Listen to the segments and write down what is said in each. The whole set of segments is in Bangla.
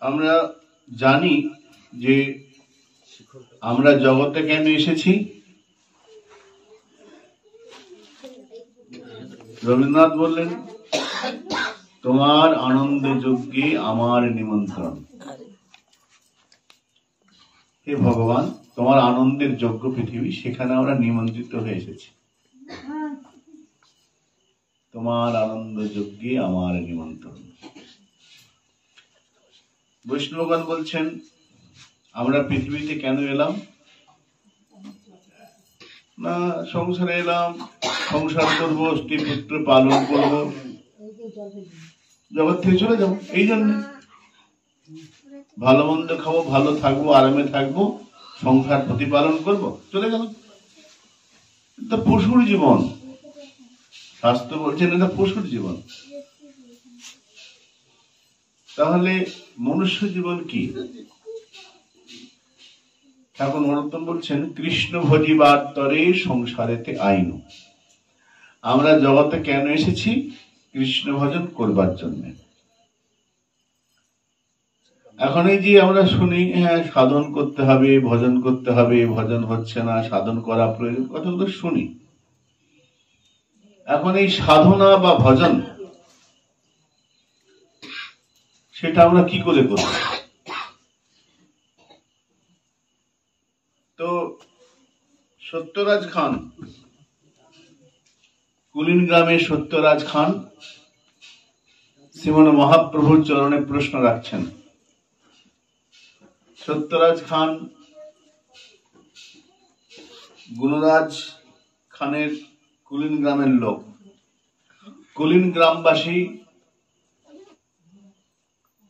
আমরা জানি যে আমরা জগতে কেন এসেছি। রবীন্দ্রনাথ বললেন, তোমার আনন্দ যজ্ঞে আমার নিমন্ত্রণ। হে ভগবান, তোমার আনন্দের যজ্ঞ পৃথিবী, সেখানে আমরা নিমন্ত্রিত হয়ে এসেছি। তোমার আনন্দ যজ্ঞে আমার নিমন্ত্রণ। বৈষ্ণবগণ বলছেন, আমরা পৃথিবীতে কেন এলাম না, সংসারে এলাম, সংসার করবো, স্ত্রী পুত্র পালন করবো, জগৎ থেকে চলে যাবো। এই জন্য ভালো মন্দ খাবো, ভালো থাকবো, আরামে থাকবো, সংসার প্রতিপালন করবো, চলে গেল। এটা পশুর জীবন। শাস্ত্র বলছেন এটা পশুর জীবন। তাহলে মনুষ্য জীবন কি? ঠাকুর নরোত্তম বলছেন, কৃষ্ণ ভজিবার তরে সংসারেতে আইন। আমরা জগতে কেন এসেছি? কৃষ্ণ ভজন করবার জন্য। এখন এই যে আমরা শুনি, হ্যাঁ সাধন করতে হবে, ভজন করতে হবে, ভজন হচ্ছে না, সাধন করা প্রয়োজন, কথাগুলো শুনি। এখন এই সাধনা বা ভজন সেটা আমরা কি করে করব? তো সত্যরাজ খান, কুলিন গ্রামের সত্যরাজ খান শ্রীমন মহাপ্রভুর চরণে প্রশ্ন রাখছেন। সত্যরাজ খান গুণরাজ খানের কুলিন গ্রামের লোক। কুলিন গ্রামবাসী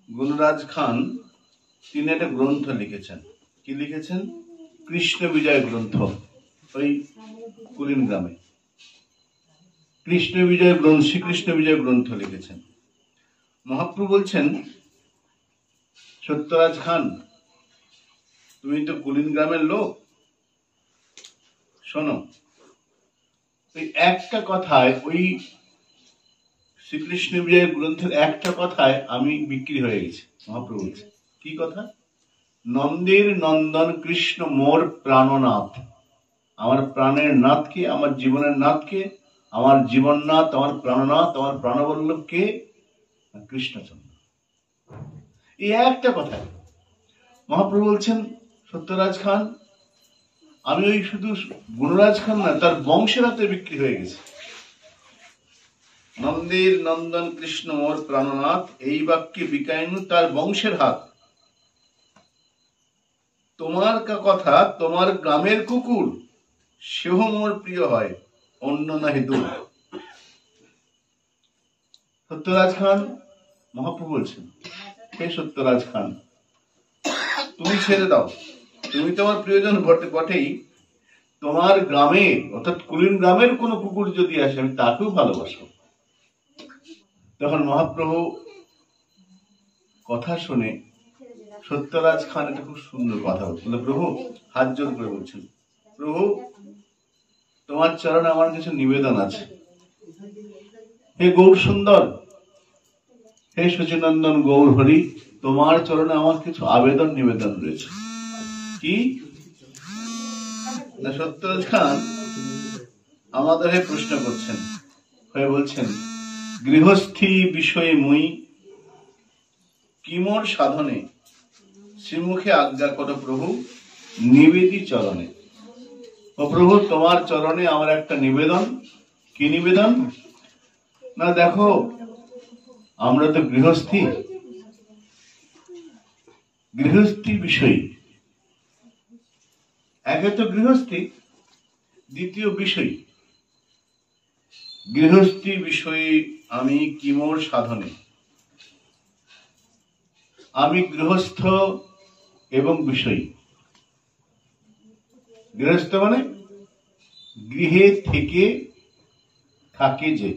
গুণরাজ খান তিনি একটা গ্রন্থ লিখেছেন। কি লিখেছেন? কৃষ্ণ বিজয় গ্রন্থ। ওই কুলিন গ্রামে কৃষ্ণ বিজয় গ্রন্থ, শ্রীকৃষ্ণ বিজয় গ্রন্থ লিখেছেন। মহাপ্রভু বলছেন, সত্যরাজ খান তুমি তো কুলিন গ্রামের লোক, শোনো, ওই একটা কথায়, ওই শ্রীকৃষ্ণ বিজয় গ্রন্থের একটা কথায় আমি বিক্রি হয়ে গেছি। মহাপ্রভু বলছে, কি কথা? নন্দের নন্দন কৃষ্ণ মোর প্রাণনাথ। আমার প্রাণের নাথকে, আমার জীবনের নাথকে, আমার জীবননাথ, আমার প্রাণনাথ, আমার প্রাণবল্লভ কে? কৃষ্ণচন্দ্র। এই একটা কথা মহাপ্রভু বলছেন, সত্যরাজ খান আমি ওই শুধু গুণরাজ খান না, তার বংশের হাতে বিক্রি হয়ে গেছে। নন্দের নন্দন কৃষ্ণ মোর প্রাণনাথ, এই বাক্যে বিকায়নু তার বংশের হাত। তোমার কথা, তোমার গ্রামের কুকুর সেও মোর প্রিয় হয়, অন্য নাহি দূর। সত্যরাজ খান, মহাপ্রভু বলছেন, হে সত্যরাজ খান তুমি ছেড়ে দাও, তুমি তোমার প্রিয়জন বটেই, তোমার গ্রামে অর্থাৎ কুলিন গ্রামের কোন কুকুর যদি আসে আমি তাকেও ভালোবাসো। তখন মহাপ্রভু কথা শুনে সত্যরাজ খান এটা খুব সুন্দর কথা বলছিল। প্রভু হাত জোর করে বলছেন, প্রভু তোমার চরণে আমার কিছু নিবেদন আছে। হে গৌর সুন্দর, হে সচিনন্দন গৌর হরি, তোমার চরণে আমার কিছু আবেদন নিবেদন রয়েছে। কি? না, সত্যরাজ খান আমাদের হয়ে প্রশ্ন করছেন, হয়ে বলছেন, গৃহস্থী বিষয়ে মুই কিমোর সাধনে শ্রীমুখে আজ্ঞা করো প্রভু নিবেদি চরণে। ও প্রভু তোমার চরণে আমার একটা নিবেদন। কি নিবেদন? না দেখো, আমরা তো গৃহস্থী, গৃহস্থী বিষয়, একে তো গৃহস্থী, দ্বিতীয় বিষয়। গৃহস্থী বিষয়ে আমি কিমোর সাধনে, আমি গৃহস্থ এবং বিষয়ী। গৃহস্থ মানে গৃহে থেকে থাকে যে,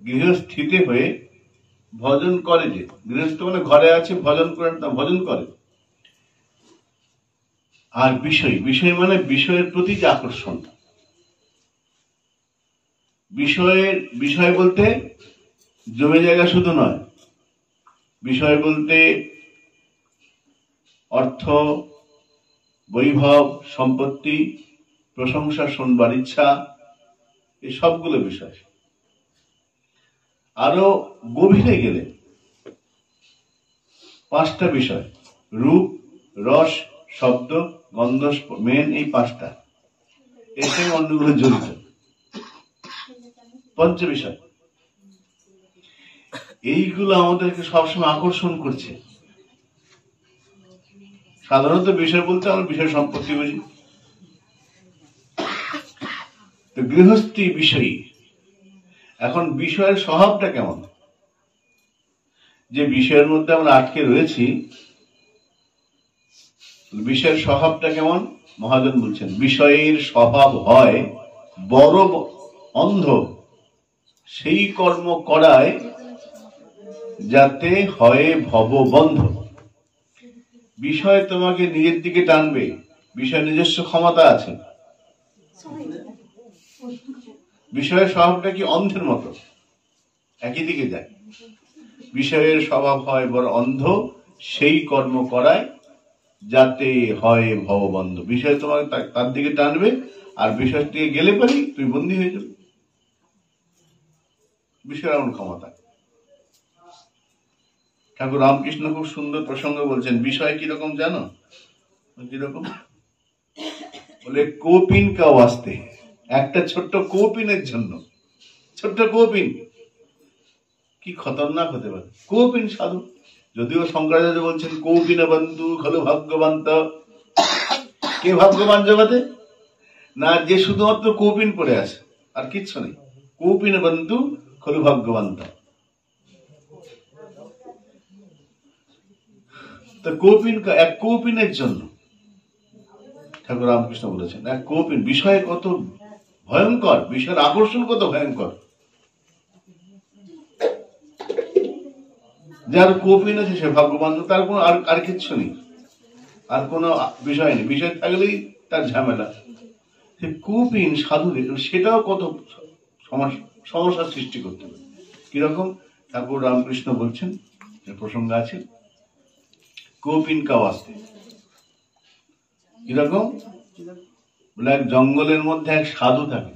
গৃহস্থিতে হয়ে ভজন করে যে। গৃহস্থ মানে ঘরে আছে, ভজন করেন, তা ভজন করে। আর বিষয়, বিষয় মানে বিষয়ের প্রতি যে আকর্ষণ। বিষয় বলতে জমি জায়গা শুধু নয়, বিষয় বলতে অর্থ, বৈভব, সম্পত্তি, প্রশংসা শুনবার ইচ্ছা, এই সবগুলো বিষয়। আরো গভীরে গেলে 5টা বিষয়, রূপ, রস, শব্দ, গন্ধ, মেন, এই 5টা, এর সঙ্গে অন্যগুলো জড়িত। পঞ্চ বিষয়, এইগুলো আমাদেরকে সবসময় আকর্ষণ করছে। সাধারণত বিষয় বলতে আমরা বিষয় সম্পত্তি বুঝি, তো গৃহস্থী বিষয়ী। এখন বিষয়ের স্বভাবটা কেমন, যে বিষয়ের মধ্যে আমরা আটকে রয়েছি, বিষয়ের স্বভাবটা কেমন মহাজন বলছেন, বিষয়ের স্বভাব হয় বড় অন্ধ, সেই কর্ম করায় যাতে হয় ভববন্ধ। বিষয় তোমাকে নিজের দিকে টানবে, বিষয় নিজস্ব ক্ষমতা আছে। বিষয়ের স্বভাবটা কি অন্ধের মতো, একই দিকে যায়। বিষয়ের স্বভাব হয় বড় অন্ধ, সেই কর্ম করায় যাতে হয় ভববন্ধ। বিষয় তোমাকে তার দিকে টানবে, আর বিষয় থেকে গেলে পারি তুমি বন্দী হয়ে যাবে। বিষয়ের এমন ক্ষমতা। ঠাকুর রামকৃষ্ণ খুব সুন্দর প্রসঙ্গ বলছেন, বিষয় কিরকম জানো, কিরকম বলে, কোপিন কা ওয়াস্তে, একটা ছোট্ট কোপিনের জন্য, ছোট্ট কোপিন কি খতরনাক হতে পারে। কোপিন সাধু, যদিও শঙ্করাচার্য বলছেন কৌপিন বন্ধু খলু ভাগ্যবান্ত। কে ভাগ্যবান জগতে, না যে শুধুমাত্র কৌপিন পড়ে আছে, আর কিচ্ছু নেই। কৌপিন বন্ধু খলু ভাগ্যবান্ত। তো কৌপিন, এক কৌপিনের জন্য ঠাকুর রামকৃষ্ণ বলেছেন, এক কৌপিন। বিষয় কত ভয়ঙ্কর, বিষয়ের আকর্ষণ কত ভয়ঙ্কর। যার কৌপিন আছে সে ভাগ্যবান, তার কোনো আর কিচ্ছু নেই, আর কোনো বিষয় নেই। বিষয় থাকলেই তার ঝামেলা। সে কৌপিন সাধুদের সেটাও কত সমস্যার সৃষ্টি করতে পারে। কিরকম ঠাকুর রামকৃষ্ণ বলছেন, প্রসঙ্গ আছে, কৌপিন কা ওয়াস্তে। কিরকম বলে, এক জঙ্গলের মধ্যে এক সাধু থাকে,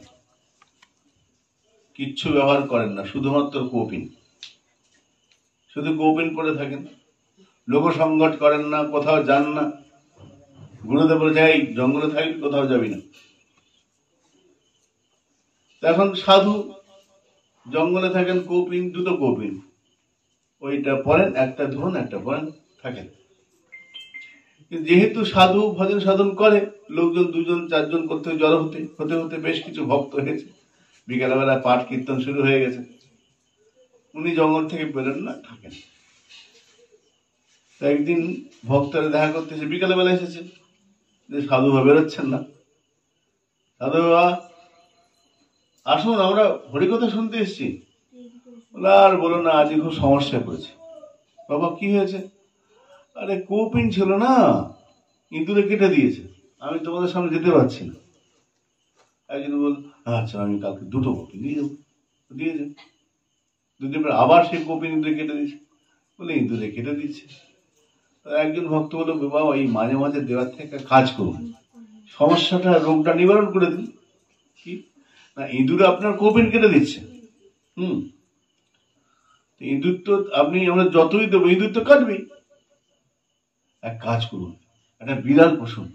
কিচ্ছু ব্যবহার করেন না, শুধুমাত্র কৌপিন, শুধু কৌপিন পরে থাকেন, লোক সংকট করেন না, কোথাও যান না। গুরুদেব বলে, যাই জঙ্গলে থাকি, কোথাও যাবি না। এখন সাধু জঙ্গলে থাকেন, কৌপিন, দুটো কৌপিন, ওইটা পরেন, একটা ধরুন একটা পরেন, থাকেন। যেহেতু সাধু ভজন সাধন করে, লোকজন 2জন 4জন করতে জড়ো হতে হতে হতে বেশ কিছু ভক্ত হয়েছে, বিকালবেলা পাঠ কীর্তন শুরু হয়ে গেছে। উনি জঙ্গল থেকে বেরোন না, থাকেন। একদিন ভক্তরা দেখা করতেছে, বিকালবেলা এসেছে, যে সাধু বাবা বেরোচ্ছেন না। সাধু বাবা আসুন, আমরা হরিকথা শুনতে এসেছি। আর বলো না, আজকে খুব সমস্যায় পড়েছে। বাবা কি হয়েছে? আরে কৌপিন ছিল না, ইঁদুরে কেটে দিয়েছে, আমি তোমাদের সামনে যেতে পারছি না। একজন বল, আচ্ছা আমি কালকে 2টো কৌপিন দিয়ে যাবো, দিয়ে যাবো। 2 দিন পর আবার সেই কৌপিন ইঁদুরে কেটে দিচ্ছে, বলে ইঁদুরে কেটে দিচ্ছে। একজন ভক্ত বলল, বাবা এই মাঝে মাঝে দেওয়ার থেকে কাজ করুন, সমস্যাটা রোগটা নিবারণ করে দিন। কি না, ইঁদুরে আপনার কৌপিন কেটে দিচ্ছে। ইঁদুর তো আমরা যতই দেবো, ইঁদুর তো কাটবেই। এক কাজ করুন, একটা বিড়াল পোষুন,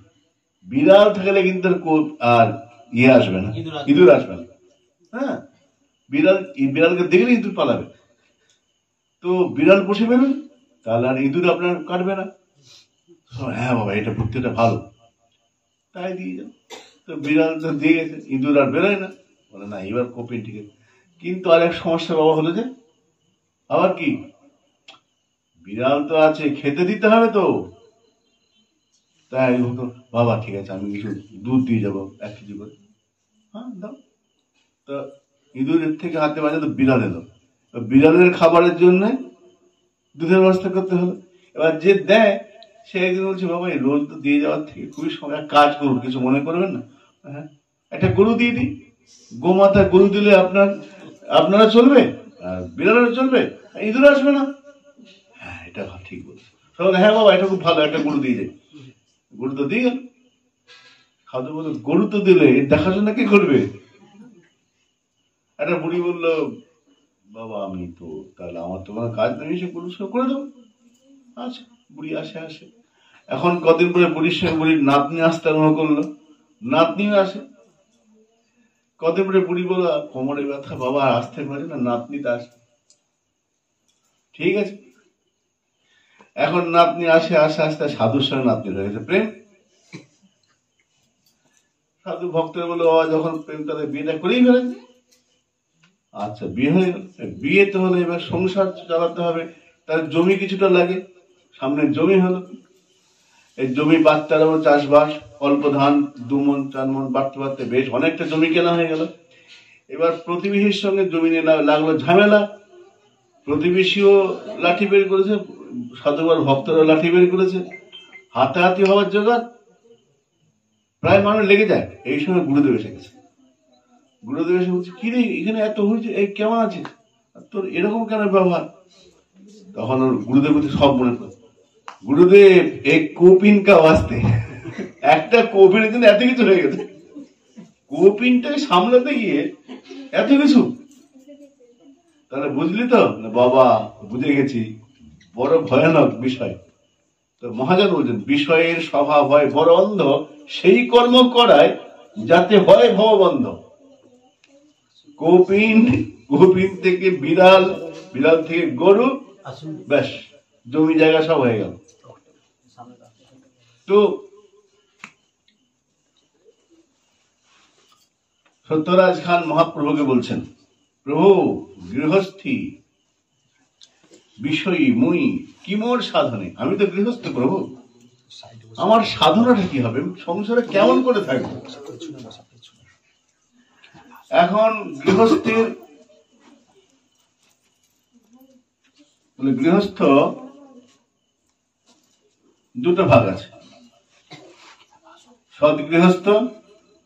বিড়াল থাকলে কিন্তু আর আসবে না, ইঁদুর আসবে না। হ্যাঁ, বিড়ালকে দেখলে ইঁদুর পালাবে। তো বিড়াল পুষে ফেলুন, তাহলে আর ইঁদুর আপনার কাটবে না। হ্যাঁ বাবা, এটা বুদ্ধিটা ভালো, তাই দিয়ে যান। তো বিড়াল তো দিয়ে গেছে, ইঁদুর আর বেরোয় না। বলে না, এবার কৌপিন ঠিক আছে। কিন্তু আর এক সমস্যা বাবা হলো, যে আবার কি, বিড়াল তো আছে, খেতে দিতে হবে তো। তাই বাবা ঠিক আছে, আমি কিছু দুধ দিয়ে যাবো 1 কেজি করে। হ্যাঁ দাও। তো ইঁদুরের থেকে হাতে বাজে তো বিড়াল এলো, বিড়ালের খাবারের জন্য দুধের ব্যবস্থা করতে হলো। এবার যে দেয় সে একদিন বলছে, বাবা এই রোজ তো দিয়ে যাওয়ার থেকে খুবই সময়, কাজ করুন, কিছু মনে করবেন না, হ্যাঁ একটা গরু দিয়ে দিই। গোমাতা গরু দিলে আপনারা চলবে, আর বিড়ালের চলবে, ইঁদুর আসবে না। হ্যাঁ এটা ঠিক বলছে। হ্যাঁ বাবা, এটা খুব ভালো, একটা গরু দিয়ে যায়। গরু তো দিয়ে গেল। সাধু বলল, গরু তো দিলে, দেখাশোনা কে করবে? একটা বুড়ি বলল, বাবা আমি তো, তাহলে আমার তো কোনো কাজ নেই, সে গরু সব করে দেবো। আচ্ছা, বুড়ি আসে। এখন কদিন পরে বুড়ির সঙ্গে বুড়ির নাতনি আসতে আরম্ভ করলো, নাতনিও আসে। কদিন পরে বুড়ি বলল, কোমরে ব্যথা বাবা, আসতে পারে না, নাতনি তো আসে। ঠিক আছে, এখন নাতনি আসে, আস্তে সাধুর সঙ্গে নাতনি হয়ে গেছে প্রেম। সাধু ভক্তের বলে, বাবা যখন প্রেম, তাদের বিয়েটা করেই ফেলেন। আচ্ছা, বিয়ে হয়ে গেল। বিয়ে তো হলে এবার সংসার চালাতে হবে, তার জমি কিছুটা লাগে। সামনে জমি হলো, এই জমি বাড়তে আরো চাষবাস, অল্প ধান 2 মণ 4 মণ বাড়তে বেশ অনেকটা জমি কেনা হয়ে গেল। এবার প্রতিবেশীর সঙ্গে জমি নিয়ে লাগলো ঝামেলা। প্রতিবেশীও লাঠি বের করেছে, সাধুবার ভক্তরা লাঠি বের করেছে, হাতাহাতি হওয়ার জোগাড়, প্রায় মানুষ লেগে যায়। এই সময় গুরুদেব এসে গেছে। গুরুদেব এসে বলছে, কি রে এখানে এত হয়েছে, এই কেমন আছে, তোর এরকম কেন ব্যবহার? তখন ওর গুরুদেব সব মনে পড়ে। গুরুদেব এক কোপিন কা ওয়াস্তে, একটা কোপিনের জন্য এত কিছু হয়ে গেছে। কোপিনটাকে সামলাতে গিয়ে এত কিছু। তাহলে বুঝলি তো? বাবা বুঝে গেছি, বড় ভয়ানক বিষয়। তো মহাজন বলছেন, বিষয়ের স্বভাব হয় বড় অন্ধ, সেই কর্ম করায় যাতে হয় ভববন্ধ। কোপিন থেকে বিড়াল, বিড়াল থেকে গরু, ব্যাস জমি জায়গা সব হয়ে গেল। তো সত্যরাজ খান মহাপ্রভুকে বলছেন, প্রভু গৃহস্থী বিষয়ী মুই কি মোর সাধনে, আমি তো গৃহস্থ প্রভু, আমার সাধনাটা কি হবে, সংসারে কেমন করে থাকবো? এখন গৃহস্থের গৃহস্থ দুটো ভাগ আছে, সৎ গৃহস্থ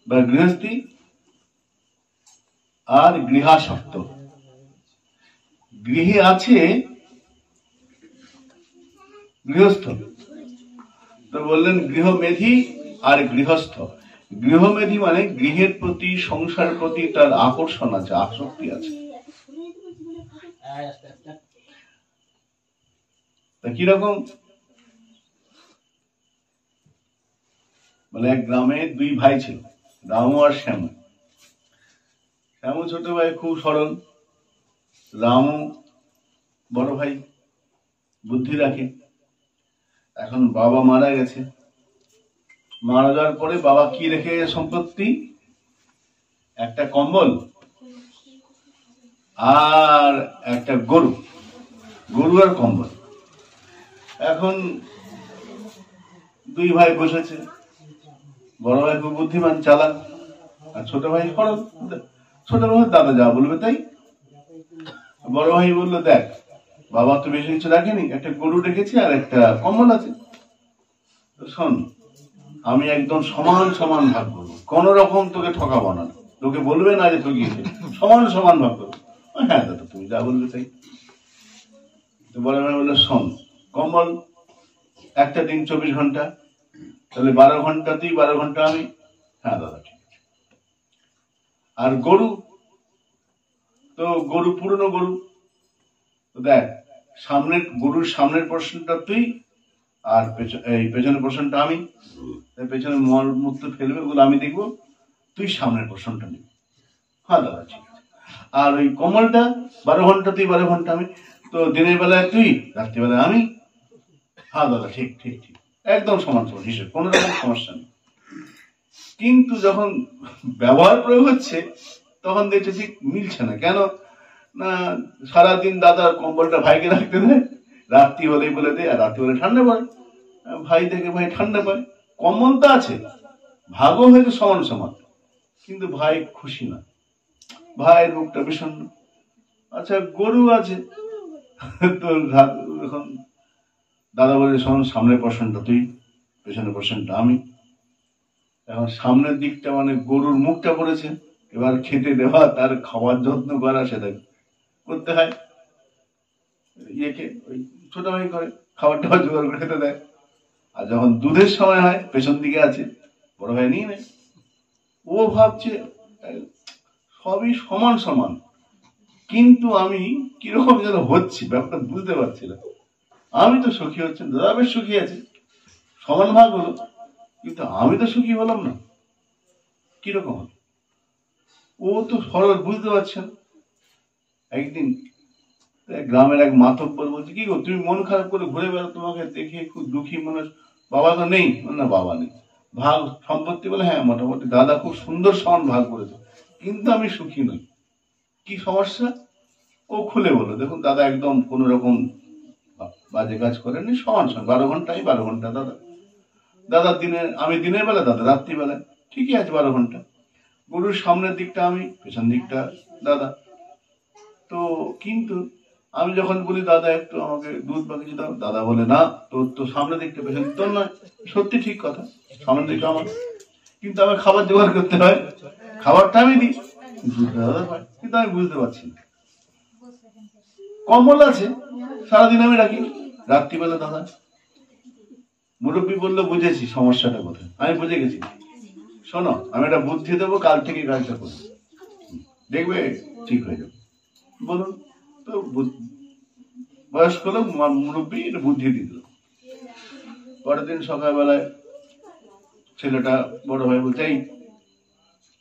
বা গৃহস্থী আর গৃহাসক্ত। গৃহে আছে গৃহস্থ, তো বললেন গৃহমেধি আর গৃহস্থ। গৃহমেধি মানে গৃহের প্রতি, সংসারের প্রতি তার আকর্ষণ আছে, আসক্তি আছে। তা কিরকম? মানে এক গ্রামে 2 ভাই ছিল, রামু আর শ্যামু। শ্যামু ছোট ভাই, খুব সরল। রামু বড় ভাই, বুদ্ধি রাখে। এখন বাবা মারা গেছে, মারা যাওয়ার পরে বাবা কি রেখে সম্পত্তি? একটা কম্বল আর একটা গরু, গরু আর কম্বল। এখন 2 ভাই বসেছে, বড় ভাই খুব বুদ্ধিমান চালাক, আর ছোট ভাই সরল। ছোট ভাই দাদা যা বলবে তাই। বড় ভাই বললো, দেখ বাবা তো বেশি কিছু রাখেনি, একটা গরু রেখেছি আর একটা কম্বল আছে, শোন আমি একদম সমান সমান ভাগ করবো, কোন রকম তোকে ঠকাবো না, তোকে বলবে না যে ঠকিয়েছে, সমান সমান ভাগ করবো। হ্যাঁ দাদা তুমি যা বলবে তাই। বড় ভাই বললো, শোন কম্বল একটা দিন 24 ঘন্টা, তাহলে 12 ঘন্টা তুই, 12 ঘন্টা আমি। হ্যাঁ দাদা ঠিক আছে। আর গরু, তো গরু পুরনো গরু, দেখ সামনের গরুর সামনের পোর্শনটা তুই আর এই পেছনের পোর্শনটা আমি, পেছনে মল মূত্র ফেলবে ওগুলো আমি দেখবো, তুই সামনের পোর্শনটা নিবি। হ্যাঁ দাদা ঠিক আছে। আর ওই কমলটা 12 ঘন্টা তুই, 12 ঘন্টা আমি, তো দিনের বেলায় তুই, রাত্রিবেলায় আমি। হ্যাঁ দাদা ঠিক ঠিক ঠিক, একদম সমান সমান হিসেবে, কোন রকম সমস্যা নেই। কিন্তু যখন ব্যবহার প্রয়োগ হচ্ছে তখন দেখছে ঠিক মিলছে না। কেন না, সারাদিন দাদার কম্বলটা ভাইকে রাখতে দেয়, রাত্রি হলেই বলে দেয়, আর রাত্রি হলে ঠান্ডা পড়ে, ভাই দেখে ভাই ঠান্ডা পায়। কম্বল তো আছে, ভাগও হয়েছে সমান সমান, কিন্তু ভাই খুশি না, ভাইয়ের মুখটা বিষণ্ণ। আচ্ছা গরু আছে, তো এখন দাদা বলে, শোন সামনের পোর্শনটা তুই, পেছনের পোর্শনটা আমি। এখন সামনের দিকটা মানে গরুর মুখটা পড়েছে, এবার খেতে দেওয়া, তার খাওয়ার যত্ন করা, সেটা করতে হয়। ইয়েকে ওই ছোট ভাই করে খাবার টাবার জোগাড় করে খেতে দেয়। আর যখন দুধের সময় হয় পেছন দিকে আছে, বড় ভাই নিয়ে নেয়। ও ভাবছে সবই সমান সমান, কিন্তু আমি কিরকম যেন হচ্ছি, ব্যাপারটা বুঝতে পারছি না। আমি তো সুখী হচ্ছেন, দাদা বেশ সুখী আছে, সমান ভাগ হলো, কিন্তু আমি তো সুখী হলাম না। কিরকম হলো? ও তো সরল বুঝতে পারছেন। একদিন গ্রামের এক মাতব্বর বলছে, কি গো তুমি মন খারাপ করে ঘুরে বেড়াও, তোমাকে দেখে খুব দুঃখী মানুষ, বাবা তো নেই? না, বাবা নেই। ভাগ সম্পত্তি বলে, হ্যাঁ মোটামুটি দাদা খুব সুন্দর সমান ভাগ করেছে, কিন্তু আমি সুখী নই। কি সমস্যা? ও খুলে বললো, দেখুন দাদা একদম কোন রকম বাজে কাজ করেননি, সমান সমান 12 ঘন্টায় 12 ঘন্টা দাদা, দাদা দিনের, আমি দিনের বেলা, দাদা রাত্রিবেলায়, ঠিকই আছে 12 ঘন্টা। গরুর সামনের দিকটা আমি, পেছন দিকটা দাদা। তো কিন্তু আমি যখন বলি দাদা একটু আমাকে দুধ বা কিছু দাও, দাদা বলে না, তোর তো সামনের দিকটা পেছন তোর নয়। সত্যি ঠিক কথা, সামনের দিকটা আমার, কিন্তু আমার খাবার জোগাড় করতে হয়, খাবারটা আমি দিই, দুধটা দাদা পায়, কিন্তু আমি বুঝতে পারছি না। কম্বল আছে, সারাদিন আমি রাখি, রাত্রিবেলা দাদা। মুরব্বী বললো, বুঝেছি সমস্যাটা কোথায়, আমি বুঝে গেছি, শোনো আমি একটা বুদ্ধি দেবো, কাল থেকে কাজটা করবো, দেখবে ঠিক হয়ে যাবে। বলুন তো, বয়স্ক লোক মুরব্বী এটা বুদ্ধি দিল। পরের দিন সকালবেলায় ছেলেটা বড় ভাই বলছে, এই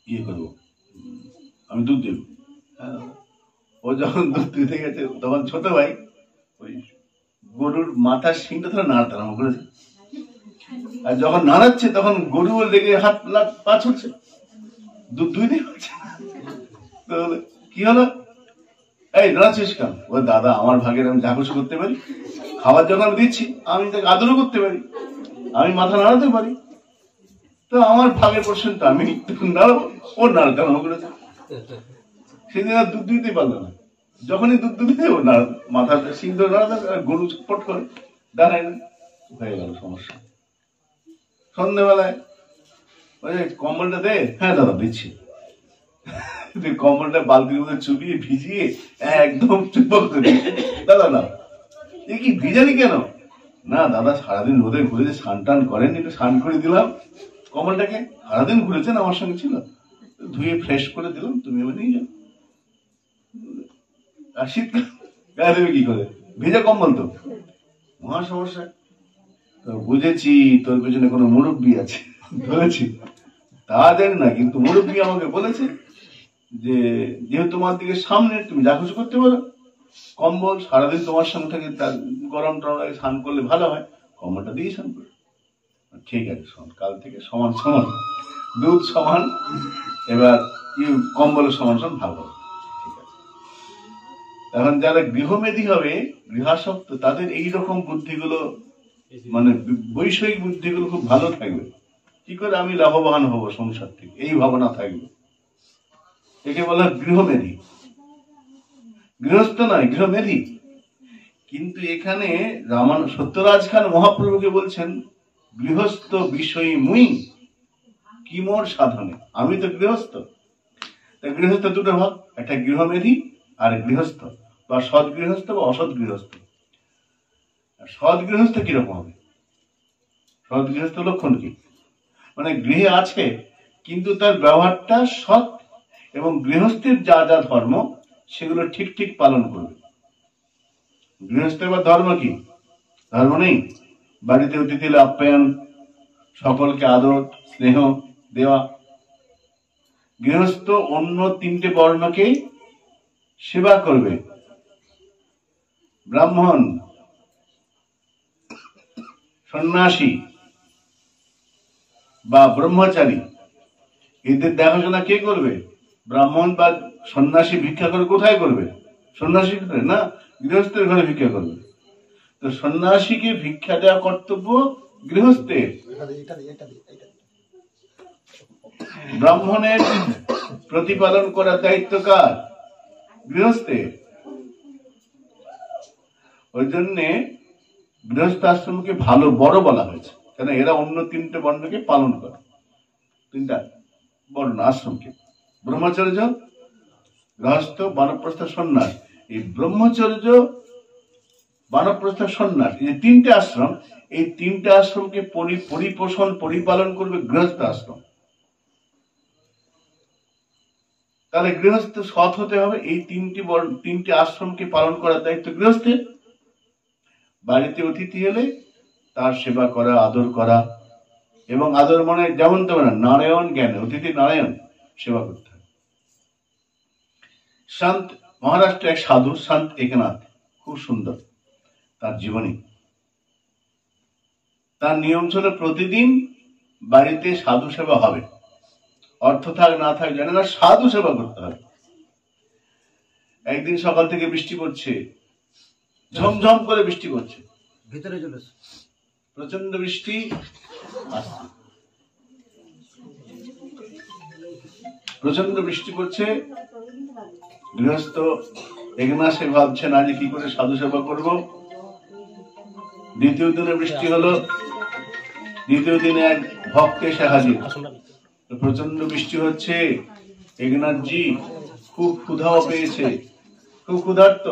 ইয়ে করবো, আমি দুধ দেব। ও যখন দুধ দিতে গেছে, তখন ছোট ভাই ওই গরুর মাথার শিংটা ধরে নাড়াতে আরম্ভ করেছে। আর যখন নাড়াচ্ছে তখন গরু লেগে হাত পা ছুটছে, দুধ দুই দিন হচ্ছে। তো কি হলো, এই নাড়াচ্ছিস কেন? ও দাদা আমার ভাগের আমি যা খুশি করতে পারি, খাবার যখন আমি দিচ্ছি আমি তাকে আদরও করতে পারি, আমি মাথা নাড়াতে পারি, তো আমার ভাগের পোর্শনটা আমি নাড়াবো। ও নাড়াতে আরম্ভ করেছে, সেদিন আর দুধ দিতে পারলো না। যখনই দুধ দিতে ও মাথা সিং ধরে নাড়াতে, গরু ছটপট করে দাঁড়ায় না, হয়ে গেল সমস্যা। সন্ধ্যেবেলায় ওই কম্বলটা দে, হ্যাঁ দাদা দিচ্ছি। কম্বলটা বালতির মধ্যে চুবিয়ে ভিজিয়ে একদম চুপ করে, দাদা না এ কি ভিজালি কেন? না দাদা সারাদিন রোদে ঘুরেছে, স্নান টান করেন, একটু স্নান করে দিলাম কম্বলটাকে, সারাদিন ঘুরেছেন আমার সঙ্গে ছিল, ধুয়ে ফ্রেশ করে দিলাম, তুমি এবার নিয়ে যাও। আর শীতকাল গায়ে দেবে কি করে, ভেজা কম্বল তো, মহা সমস্যা। তো বুঝেছি তোর পেছনে কোনো মুরব্বী আছে, ধরেছি তা জানি না, কিন্তু মুরব্বী আমাকে বলেছে যে যেহেতু তোমার দিকে সামনে, তুমি যা কিছু করতে পারো, কম্বল সারাদিন তোমার সঙ্গে থাকে, গরম টরম লাগে, স্নান করলে ভালো হয়, কম্বলটা দিয়ে স্নান করো। ঠিক আছে, শোন কাল থেকে সমান সমান দুধ সমান, এবার কম্বলের সমান সমান ভাগ হবে, ঠিক আছে। এখন যারা গৃহমেধী হবে, গৃহাসক্ত, তাদের এইরকম বুদ্ধিগুলো, মানে বৈষয়িক বুদ্ধিগুলো খুব ভালো থাকবে। কি করে আমি লাভবান হব সংসার থেকে, এই ভাবনা থাকবে, একে বলা গৃহমেধী। গৃহস্থ নয়, গৃহমেধী। কিন্তু এখানে সত্যরাজ খান মহাপ্রভুকে বলছেন, গৃহস্থ বিষয়ী মুই কি মোর সাধনে, আমি তো গৃহস্থ। গৃহস্থ দুটো ভাগ, একটা গৃহমেধী আর গৃহস্থ, বা সৎ গৃহস্থ বা অসৎ গৃহস্থ। সৎ গৃহস্থ কিরকম হবে? সৎ গৃহস্থ লক্ষণ কি? মানে গৃহে আছে কিন্তু তার ব্যবহারটা সৎ, এবং গৃহস্থের যা যা ধর্ম সেগুলো ঠিক ঠিক পালন করবে। গৃহস্থের বা ধর্ম কি? ধর্ম নেই, বাড়িতে অতিথি আপ্যায়ন, সকলকে আদর স্নেহ দেওয়া। গৃহস্থ অন্য 3টে বর্ণকে সেবা করবে, ব্রাহ্মণ, সন্ন্যাসী বা ব্রহ্মচারী, এদের দেখাশোনা কে করবে? ব্রাহ্মণ বা সন্ন্যাসী ভিক্ষা করে কোথায় করবে? সন্ন্যাসী ঘরে না, গৃহস্থের ঘরে ভিক্ষা করবে। তো সন্ন্যাসীকে ভিক্ষা দেওয়া কর্তব্য গৃহস্থের। ব্রাহ্মণের প্রতিপালন করার দায়িত্ব কার? গৃহস্থের। ওই জন্যে গৃহস্থ আশ্রমকে ভালো বড় বলা হয়েছে, কেন এরা অন্য 3টে বর্ণকে পালন করে। 3টা বর্ণ আশ্রমকে, ব্রহ্মচর্য, গৃহস্থ, বানপ্রস্থ, সন্ন্যাস। এই ব্রহ্মচর্য বানপ্রস্থ, সন্ন্যাস, এই যে তিনটে আশ্রম, এই তিনটে আশ্রমকে পরিপোষণ পরিপালন করবে গৃহস্থ আশ্রম। তাহলে গৃহস্থ সৎ হতে হবে, এই তিনটি আশ্রমকে পালন করার দায়িত্ব গৃহস্থের। বাড়িতে অতিথি এলে তার সেবা করা, আদর করা, এবং আদর মানে যেমন তেমন নারায়ণ জ্ঞানে, অতিথি নারায়ণ সেবা করতে হবে। সন্ত মহারাষ্ট্র এক সাধু সন্ত একনাথ, খুব সুন্দর তার জীবনী। তার নিয়ম ছিল প্রতিদিন বাড়িতে সাধু সেবা হবে, অর্থ থাক না থাক জানে না, সাধু সেবা করতে হবে। একদিন সকাল থেকে বৃষ্টি পড়ছে, ঝমঝম করে বৃষ্টি পড়ছে, ভিতরে চলে প্রচন্ড বৃষ্টি, প্রচন্ড বৃষ্টি পড়ছে। গৃহস্থ একনাথে ভাবছেন আজ কি করে সাধু সেবা করব। দ্বিতীয় দিনে বৃষ্টি হলো, দ্বিতীয় দিনে এক ভক্ত এসে হাজির। প্রচন্ড বৃষ্টি হচ্ছে, একনাথজি খুব ক্ষুধাও পেয়েছে, খুব ক্ষুধার্ত,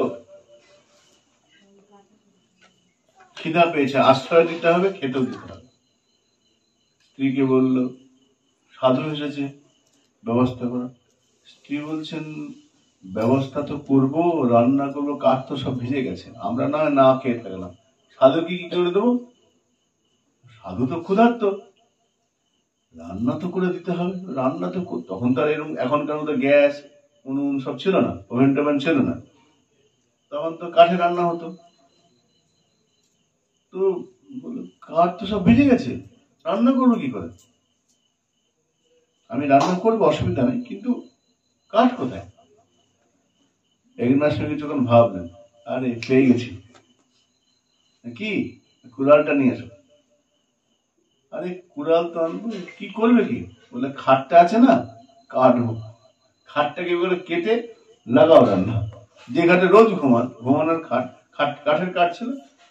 খিদা পেয়েছে, আশ্রয় দিতে হবে, খেতেও দিতে হবে। স্ত্রীকে বলল সাধু এসেছে, ব্যবস্থা করো। স্ত্রী বলছেন ব্যবস্থা তো করবো, রান্না করবো, কাঠ তো সব ভিজে গেছে, আমরা না খেয়ে থাকলাম, সাধুকে কি করে দেবো? সাধু তো ক্ষুধার্ত, রান্না তো করে দিতে হবে। রান্না তো তখন তো আর এরকম এখনকার মতো গ্যাস উনুন সব ছিল না, ওভেন টোভেন ছিল না, তখন তো কাঠে রান্না হতো। তো কাঠ তো সব ভিজে গেছে, রান্না করবো কি করে? আমি রান্না করবো, অসুবিধা নেই, কিন্তু কাঠ কোথায়? একনাথ সঙ্গে যখন ভাবলেন আরে পেয়ে গেছি, কি কুড়ালটা নিয়ে এসো। আরে কুড়াল তো আনবো, কি করবে কি? বলে খাটটা আছে না, কাটবো, খাটটাকে বলে কেটে লাগাও রান্না। যে ঘাটে রোজ ঘুমানোর খাট, কাঠের কাঠ ছিল,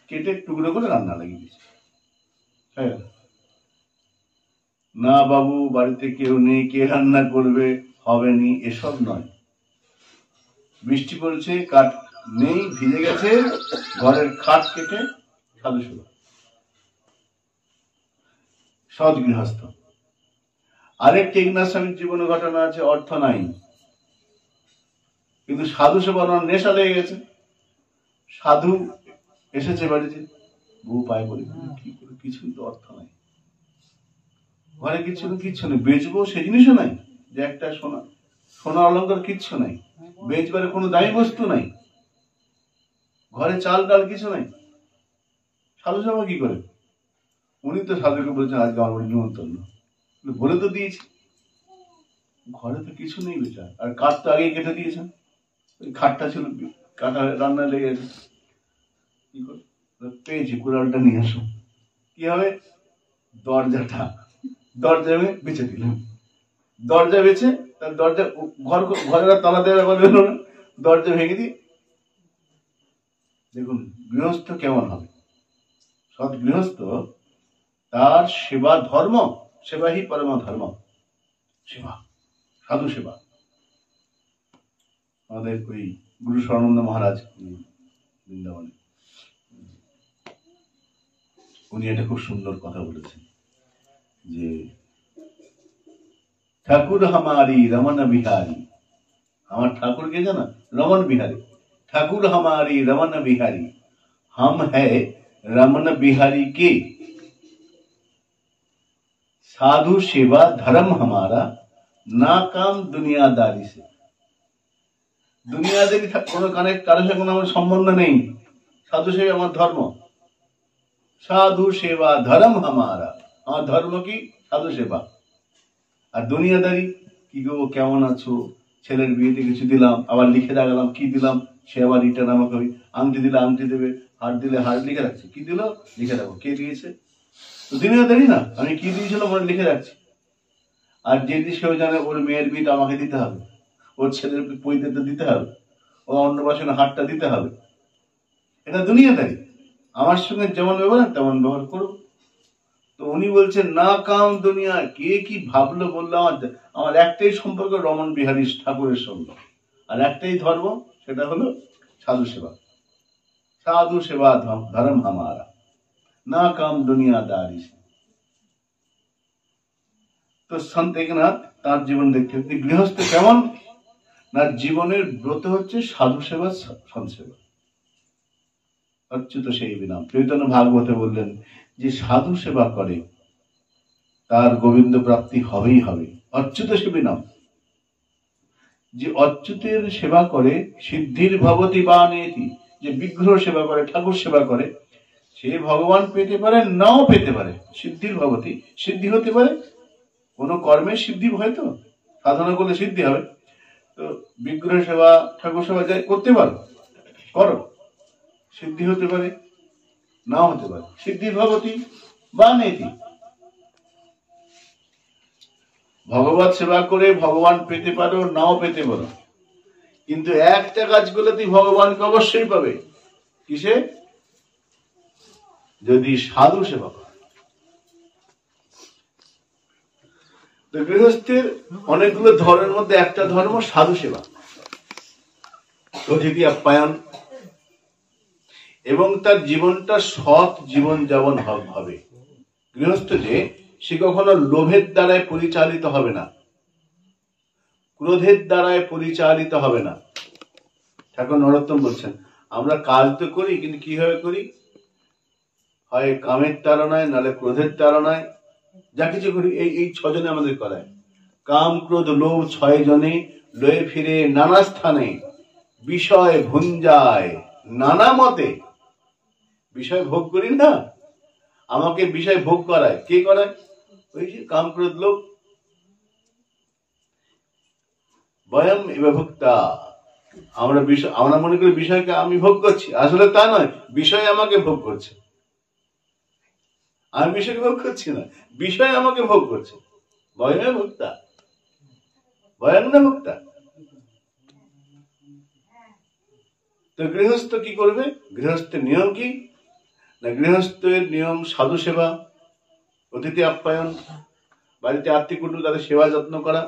কেটে টুকরো করে রান্না লাগিয়ে দিয়েছে। হ্যাঁ, না বাবু বাড়িতে কেউ নেই, কে রান্না করবে, হবে নি, এসব নয়। বৃষ্টি পড়ছে, কাঠ নেই, ভিজে গেছে, ঘরের খাট কেটে সাধু সেবা, সৎ গৃহস্থ। আরেকটি একনাথ স্বামীর জীবনে ঘটনা আছে, অর্থ নাই কিন্তু সাধু সেবা নেশা লেগে গেছে। সাধু এসেছে বাড়িতে, বউ পায়ে পড়ে, কি করে, কিছুই তো অর্থ নাই, ঘরে কিচ্ছু নেই, বেচবো সে জিনিসও নাই, যে একটা সোনা অলঙ্কার কিচ্ছু নাই, বেচবারে কোনো দায়ী বস্তু নাই, ঘরে চাল ডাল কিছু নাই, সাধু সেবা কি করে? উনি তো সাধুকে বলছেন আজকে আমার বাড়ি নিমন্ত্রণ, বলে তো দিয়েছি, ঘরে তো কিছু নেই বেচার, আর কাঠ তো আগেই কেটে দিয়েছেন, ওই খাটটা ছিল কাটা রান্না লেগে গেছে, কি করে? পেয়েছি, কুড়ালটা নিয়ে আসো। কি হবে? দরজা বেঁচে দিলাম, দরজা বেঁচে তার দরজা ঘরের তালা দেওয়া বলে না, দরজা ভেঙে দিই। দেখুন গৃহস্থ কেমন হবে, সৎ গৃহস্থ, তার সেবা ধর্ম, সেবা হি পরম ধর্ম, সেবা, সাধু সেবা। আমাদের ওই গুরু স্বর্ণানন্দ মহারাজ বৃন্দাবনে, উনি একটা খুব সুন্দর কথা বলেছেন যে ঠাকুর হামারি রমন বিহারী, আমার ঠাকুরকে জানা রমন বিহারী, ঠাকুর हमारी रमन बिहारी, हम है रमन बिहारी के, साधु सेवा धर्म हमारा, ना काम दुनियादारी से। দুনিয়াদারি কোনো কারোর সাথে কোনো আমার সম্বন্ধ নেই, সাধু সেবা আমার ধর্ম, সাধু সেবা ধর্ম হামারা, আমার ধর্ম কি? সাধু সেবা। আর দুনিয়াদারি কি গো, কেমন আছো, ছেলের বিয়েতে কিছু দিলাম, আবার লিখে রাখলাম, কি দিলাম, সে আবার রিটার্ন আমাকে ওই আংটি দিলে আংটি দেবে, হার দিলে হার লিখে রাখছে, কি দিল লিখে রাখো, কে দিয়েছে, তো দুনিয়াদারি না, আমি কি দিয়েছিলাম ওরা লিখে রাখছি। আর যদি সেও জানে ওর মেয়ের বিয়েটা আমাকে দিতে হবে, ওর ছেলের পৈতেটা দিতে হবে, ও অন্নপ্রাশনে হারটা দিতে হবে, এটা দুনিয়াদারি। আমার সঙ্গে যেমন ব্যবহার তেমন ব্যবহার করবো। তো উনি বলছেন না কাম দুনিয়া, কে কি ভাবলো বললো, আমার একটাই সম্পর্ক রমন বিহারী ঠাকুরের সঙ্গে, আর একটাই ধর্ম, সেটা হলো সাধু সেবা। साधु सेवा धर्म हमारा, ना काम दुनियादारी से। तो संत एकनाथ তার জীবন দেখতে গৃহস্থ কেমন না, জীবনের ব্রত হচ্ছে সাধু সেবা সন্ত সেবা। অচ্যুত সেই বিনাম। চৈতন্য ভাগবতে বললেন যে সাধু সেবা করে তার গোবিন্দ প্রাপ্তি হবেই হবে। অচ্যুত সে বিনাম। যে অচ্যুতের সেবা করে সিদ্ধির ভবতি বা নেতি, যে বিগ্রহ সেবা করে, ঠাকুর সেবা করে, সে ভগবান পেতে পারে, নাও পেতে পারে। সিদ্ধির ভবতি, সিদ্ধি হতে পারে, কোন কর্মের সিদ্ধি হয়তো সাধনা করলে সিদ্ধি হবে। তো বিগ্রহ সেবা, ঠাকুর সেবা যাই করতে পারো, করো, সিদ্ধি হতে পারে, নাও হতে পারে। সিদ্ধির ভবতি বা নেতি। ভগবত সেবা করে ভগবান পেতে পারো, নাও পেতে পারো, কিন্তু একটা কাজ করলে তুই ভগবানকে অবশ্যই পাবে। কিসে? যদি সাধু সেবা করে। তো গৃহস্থের অনেকগুলো ধর্মের মধ্যে একটা ধর্ম সাধু সেবা, অতিথি আপ্যায়ন, এবং তার জীবনটা সৎ জীবন যাপন হবে। গৃহস্থ যে সে কখনো লোভের দ্বারায় পরিচালিত হবে না, ক্রোধের দ্বারায় পরিচালিত হবে না। ঠাকুর নরোত্তম বলছেন আমরা কাজ তো করি, কিন্তু কিভাবে করি? হয় কামের তাড়নায়, নাহলে ক্রোধের তাড়নায়। যা কিছু করি এই ছজনে আমাদের করায়। কাম ক্রোধ লোভ ছয় জনে লয়ে ফিরে নানা স্থানে, বিষয় ভুঞ্জায় নানা মতে। বিষয় ভোগ করি না, আমাকে বিষয় ভোগ করায়। কে করায়? ওই যে কাম ক্রোধ লোভ। বয়ম ভোক্তা। আমরা মনে করি বিষয়কে আমি ভোগ করছি, আসলে তা নয়, বিষয় আমাকে ভোগ করছে। আমি বিষয়কে ভোগ করছি না, বিষয় আমাকে ভোগ করছে। বয়মে ভোক্তা, বয়ম না ভোক্তা। তো গৃহস্থ কি করবে? গৃহস্থের নিয়ম কি না, গৃহস্থের নিয়ম সাধু সেবা, অতিথি আপ্যায়ন, বাড়িতে আত্মীয় কুটুম্ব তাদের সেবা যত্ন করা,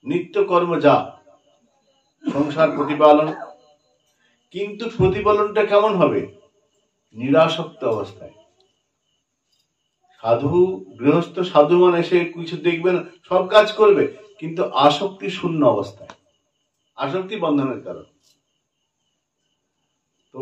নিত্য কর্ম যা সংসার প্রতিপালন। কিন্তু প্রতিপালনটা কেমন হবে? নিরাসক্ত অবস্থায়। সাধু গৃহস্থ সাধু মানে সে কিছু দেখবে না, সব কাজ করবে, কিন্তু আসক্তি শূন্য অবস্থায়। আসক্তি বন্ধনের কারণ। তো